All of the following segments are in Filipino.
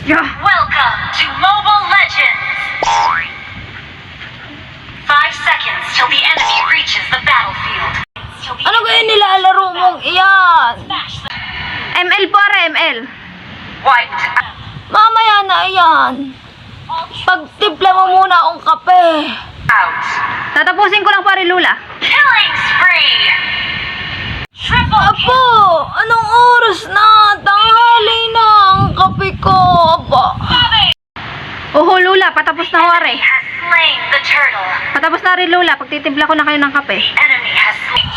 Yeah. Welcome to Mobile Legends! 5 seconds till the enemy reaches the battlefield. Ano kaya nilalaro mong iyan? Smash the ML po, ML. wiped Mamaya na iyan. Pagtimpla mo muna akong kape. out. Tatapusin ko lang pare Lula. Killing spree! Triple Apo, anong oras na? Tanghali na ang kape ko. Aba. Oho Lula, patapos na ware. has slain the turtle. Patapos na rin Lula, pagtitimpla ko na kayo ng kape. Enemy has slain.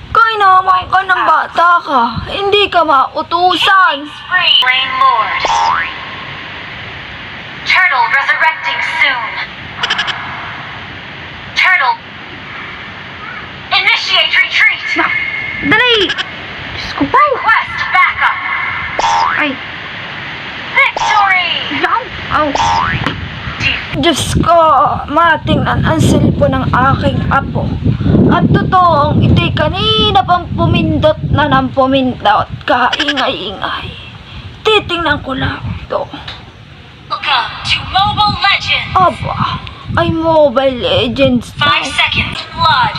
Kaya naman ka ng bata ka. Hindi ka mautusan. Spree! Slain Lord. Turtle resurrecting soon. Turtle. Initiate retreat. Dali! Diyos ko po. Request backup. Ay, Victory! yaw. Aw. Diyos ko, matingnan ang cellphone ng aking apo. At totoong ito'y kanina pang pumindot na ng pumindot. Kaingay-ingay. Titingnan ko lang ito. Welcome to Mobile Legends. Aba, ay Mobile Legends 5 tayo. seconds. Blood.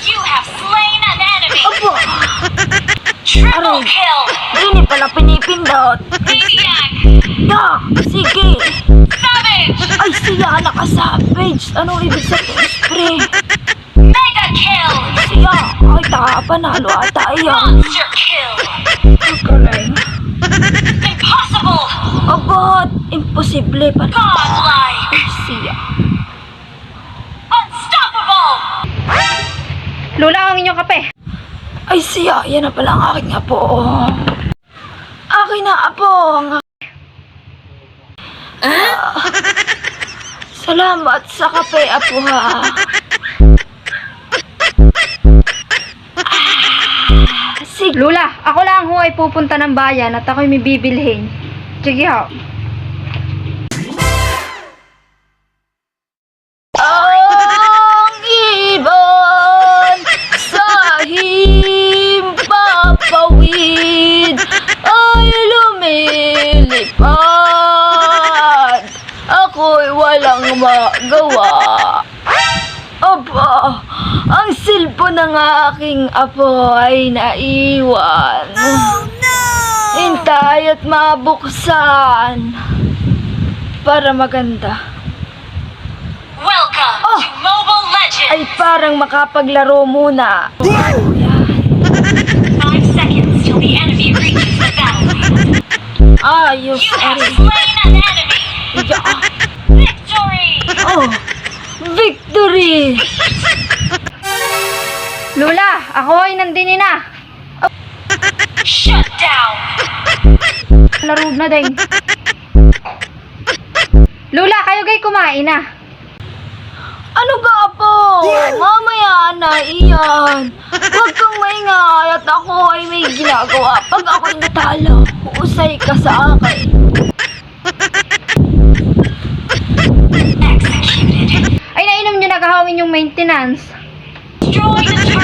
You have slain an enemy. Aba, Triple Aray. kill. hindi pala pinipindot. Maniac. Ya, sige. Savage. Ay, siya naka-savage. Anong ibig sabihin, spray? Mega kill. Siya, ay panalo ata iyan. Monster kill. Galing. Impossible. Aba, imposible pa. Godlike. Ay, siya. Unstoppable. Lula, ang inyong kape. Ay, siya. Yan na pala ang aking apo. Akin na apo. Salamat sa kape, apo ha. Sige. Lula, ako lang ho ay pupunta ng bayan at ako'y may bibilhin. Sige ho. Ang ibon sa himpapawid ay lumilipad. Ako'y walang magawa. Aba, ang cellphone ng aking apo ay naiwan. Hintay at mabuksan para maganda. Welcome Oh. to Mobile Legends. Ay parang makapaglaro muna. Yan. 5 seconds till the enemy reaches the battlefield. Ayos, You have Ari. slain an enemy. Ya. Victory. Oh, victory! Lula, ako ay nandini na. Shut down. Laro na din. Lula, kayo gay kumain na. Ano ba po? Mamaya na iyan. Huwag kang maingay at ako ay may ginagawa. Pag ako'y natalo, usay ka sa akin. Executed. Ay, nainom nyo nagahawin yung maintenance. Destroy the